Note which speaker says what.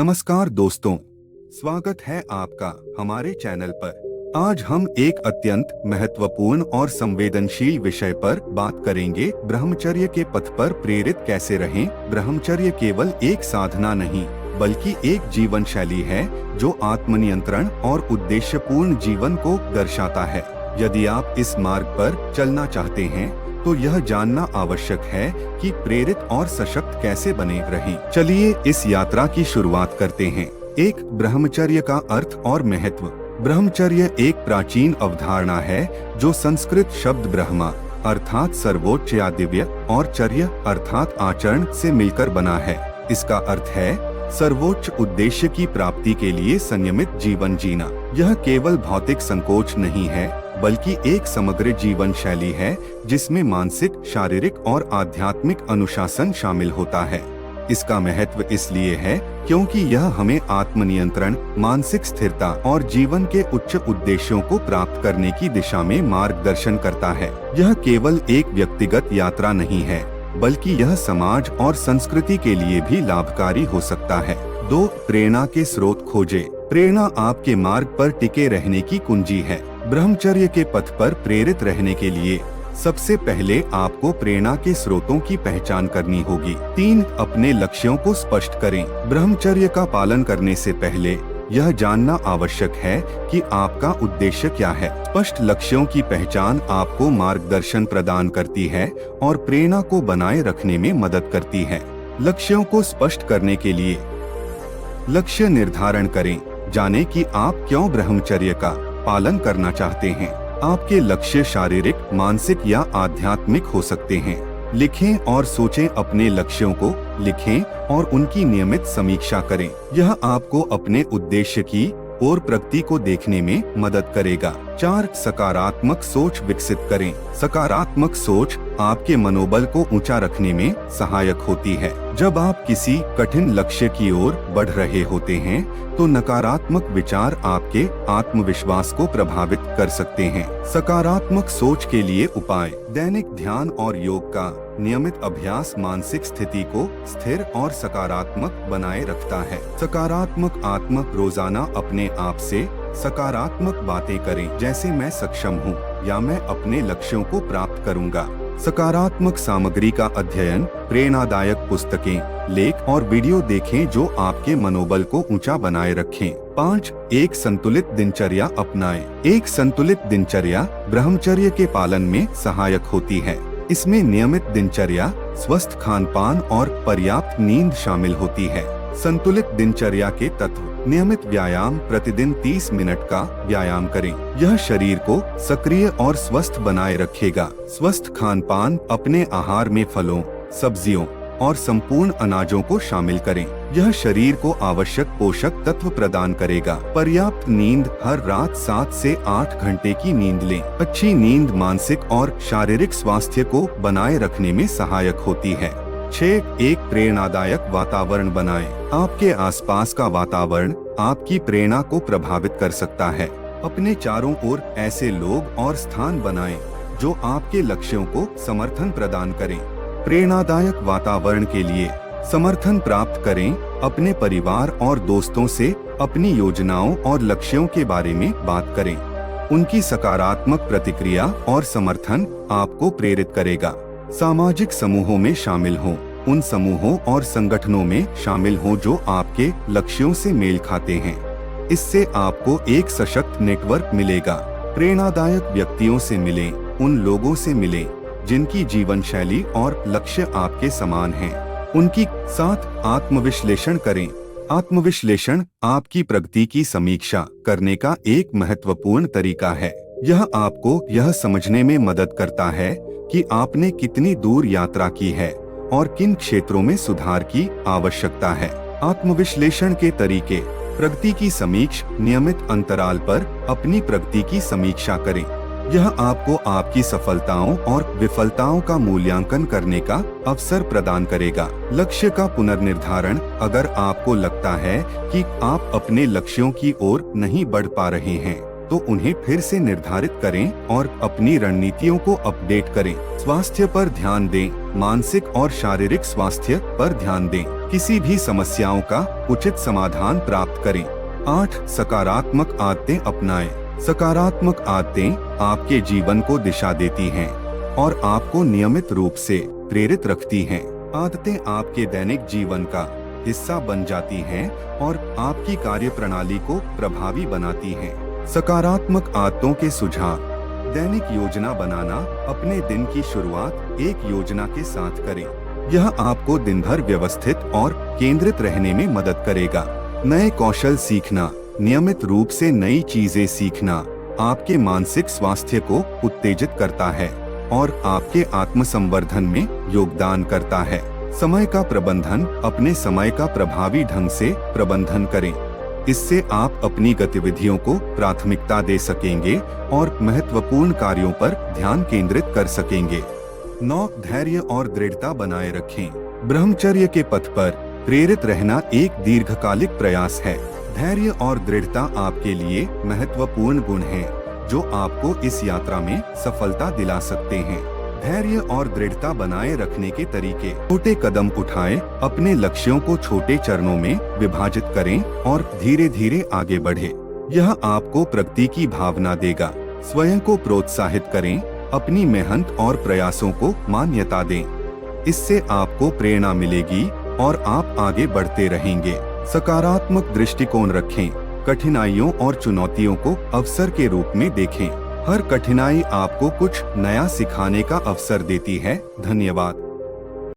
Speaker 1: नमस्कार दोस्तों, स्वागत है आपका हमारे चैनल पर। आज हम एक अत्यंत महत्वपूर्ण और संवेदनशील विषय पर बात करेंगे। ब्रह्मचर्य के पथ पर प्रेरित कैसे रहें। ब्रह्मचर्य केवल एक साधना नहीं, बल्कि एक जीवन शैली है जो आत्मनियंत्रण और उद्देश्यपूर्ण जीवन को दर्शाता है। यदि आप इस मार्ग पर चलना चाहते हैं तो यह जानना आवश्यक है कि प्रेरित और सशक्त कैसे बने रहें। चलिए इस यात्रा की शुरुआत करते हैं। एक, ब्रह्मचर्य का अर्थ और महत्व। ब्रह्मचर्य एक प्राचीन अवधारणा है जो संस्कृत शब्द ब्रह्मा अर्थात सर्वोच्च या दिव्य और चर्य अर्थात आचरण से मिलकर बना है। इसका अर्थ है सर्वोच्च उद्देश्य की प्राप्ति के लिए संयमित जीवन जीना। यह केवल भौतिक संकोच नहीं है, बल्कि एक समग्र जीवन शैली है जिसमें मानसिक, शारीरिक और आध्यात्मिक अनुशासन शामिल होता है। इसका महत्व इसलिए है क्योंकि यह हमें आत्मनियंत्रण, मानसिक स्थिरता और जीवन के उच्च उद्देश्यों को प्राप्त करने की दिशा में मार्गदर्शन करता है। यह केवल एक व्यक्तिगत यात्रा नहीं है, बल्कि यह समाज और संस्कृति के लिए भी लाभकारी हो सकता है। 2, प्रेरणा के स्रोत खोजें। प्रेरणा आपके मार्ग पर टिके रहने की कुंजी है। ब्रह्मचर्य के पथ पर प्रेरित रहने के लिए सबसे पहले आपको प्रेरणा के स्रोतों की पहचान करनी होगी। 3, अपने लक्ष्यों को स्पष्ट करें। ब्रह्मचर्य का पालन करने से पहले यह जानना आवश्यक है कि आपका उद्देश्य क्या है। स्पष्ट लक्ष्यों की पहचान आपको मार्गदर्शन प्रदान करती है और प्रेरणा को बनाए रखने में मदद करती है। लक्ष्यों को स्पष्ट करने के लिए लक्ष्य निर्धारण करें। जानें कि आप क्यों ब्रह्मचर्य का पालन करना चाहते हैं। आपके लक्ष्य शारीरिक, मानसिक या आध्यात्मिक हो सकते हैं। लिखें और सोचें। अपने लक्ष्यों को लिखें और उनकी नियमित समीक्षा करें। यह आपको अपने उद्देश्य की और प्रगति को देखने में मदद करेगा। 4, सकारात्मक सोच विकसित करें। सकारात्मक सोच आपके मनोबल को ऊंचा रखने में सहायक होती है। जब आप किसी कठिन लक्ष्य की ओर बढ़ रहे होते हैं तो नकारात्मक विचार आपके आत्मविश्वास को प्रभावित कर सकते हैं। सकारात्मक सोच के लिए उपाय। दैनिक ध्यान और योग का नियमित अभ्यास मानसिक स्थिति को स्थिर और सकारात्मक बनाए रखता है। सकारात्मक आत्मा रोजाना अपने आप से सकारात्मक बातें करें, जैसे मैं सक्षम हूँ या मैं अपने लक्ष्यों को प्राप्त करूँगा। सकारात्मक सामग्री का अध्ययन। प्रेरणादायक पुस्तकें, लेख और वीडियो देखें जो आपके मनोबल को ऊंचा बनाए रखें। 5, एक संतुलित दिनचर्या अपनाएं। एक संतुलित दिनचर्या ब्रह्मचर्य के पालन में सहायक होती है। इसमें नियमित दिनचर्या, स्वस्थ खान-पान और पर्याप्त नींद शामिल होती है। संतुलित दिनचर्या के तत्व। नियमित व्यायाम। प्रतिदिन 30 मिनट का व्यायाम करें। यह शरीर को सक्रिय और स्वस्थ बनाए रखेगा। स्वस्थ खान-पान। अपने आहार में फलों, सब्जियों और संपूर्ण अनाजों को शामिल करें। यह शरीर को आवश्यक पोषक तत्व प्रदान करेगा। पर्याप्त नींद। हर रात 7 से 8 घंटे की नींद लें। अच्छी नींद मानसिक और शारीरिक स्वास्थ्य को बनाए रखने में सहायक होती है। 6, एक प्रेरणादायक वातावरण बनाएं। आपके आसपास का वातावरण आपकी प्रेरणा को प्रभावित कर सकता है। अपने चारों ओर ऐसे लोग और स्थान बनाएं जो आपके लक्ष्यों को समर्थन प्रदान करें। प्रेरणादायक वातावरण के लिए समर्थन प्राप्त करें। अपने परिवार और दोस्तों से अपनी योजनाओं और लक्ष्यों के बारे में बात करें। उनकी सकारात्मक प्रतिक्रिया और समर्थन आपको प्रेरित करेगा। सामाजिक समूहों में शामिल हों। उन समूहों और संगठनों में शामिल हों जो आपके लक्ष्यों से मेल खाते हैं। इससे आपको एक सशक्त नेटवर्क मिलेगा। प्रेरणादायक व्यक्तियों से मिलें। उन लोगों से मिलें जिनकी जीवन शैली और लक्ष्य आपके समान हैं। उनकी साथ आत्मविश्लेषण करें। आत्मविश्लेषण आपकी प्रगति की समीक्षा करने का एक महत्वपूर्ण तरीका है। यह आपको यह समझने में मदद करता है कि आपने कितनी दूर यात्रा की है और किन क्षेत्रों में सुधार की आवश्यकता है। आत्मविश्लेषण के तरीके। प्रगति की समीक्षा। नियमित अंतराल पर अपनी प्रगति की समीक्षा करें। यह आपको आपकी सफलताओं और विफलताओं का मूल्यांकन करने का अवसर प्रदान करेगा। लक्ष्य का पुनर्निर्धारण। अगर आपको लगता है कि आप अपने लक्ष्यों की ओर नहीं बढ़ पा रहे हैं तो उन्हें फिर से निर्धारित करें और अपनी रणनीतियों को अपडेट करें। स्वास्थ्य पर ध्यान दें। मानसिक और शारीरिक स्वास्थ्य पर ध्यान दें। किसी भी समस्याओं का उचित समाधान प्राप्त करें। 8. सकारात्मक आदतें अपनाएं। सकारात्मक आदतें आपके जीवन को दिशा देती हैं और आपको नियमित रूप से प्रेरित रखती हैं। आदतें आपके दैनिक जीवन का हिस्सा बन जाती हैं और आपकी कार्यप्रणाली को प्रभावी बनाती हैं। सकारात्मक आदतों के सुझाव। दैनिक योजना बनाना। अपने दिन की शुरुआत एक योजना के साथ करें। यह आपको दिन भर व्यवस्थित और केंद्रित रहने में मदद करेगा। नए कौशल सीखना। नियमित रूप से नई चीजें सीखना आपके मानसिक स्वास्थ्य को उत्तेजित करता है और आपके आत्मसंवर्धन में योगदान करता है। समय का प्रबंधन। अपने समय का प्रभावी ढंग से प्रबंधन करें। इससे आप अपनी गतिविधियों को प्राथमिकता दे सकेंगे और महत्वपूर्ण कार्यों पर ध्यान केंद्रित कर सकेंगे। 9. धैर्य और दृढ़ता बनाए रखें। ब्रह्मचर्य के पथ पर प्रेरित रहना एक दीर्घकालिक प्रयास है। धैर्य और दृढ़ता आपके लिए महत्वपूर्ण गुण हैं, जो आपको इस यात्रा में सफलता दिला सकते हैं। धैर्य और दृढ़ता बनाए रखने के तरीके। छोटे कदम उठाएं। अपने लक्ष्यों को छोटे चरणों में विभाजित करें और धीरे धीरे आगे बढ़ें। यह आपको प्रगति की भावना देगा। स्वयं को प्रोत्साहित करें। अपनी मेहनत और प्रयासों को मान्यता दें। इससे आपको प्रेरणा मिलेगी और आप आगे बढ़ते रहेंगे। सकारात्मक दृष्टिकोण रखें। कठिनाइयों और चुनौतियों को अवसर के रूप में देखें। हर कठिनाई आपको कुछ नया सिखाने का अवसर देती है। धन्यवाद।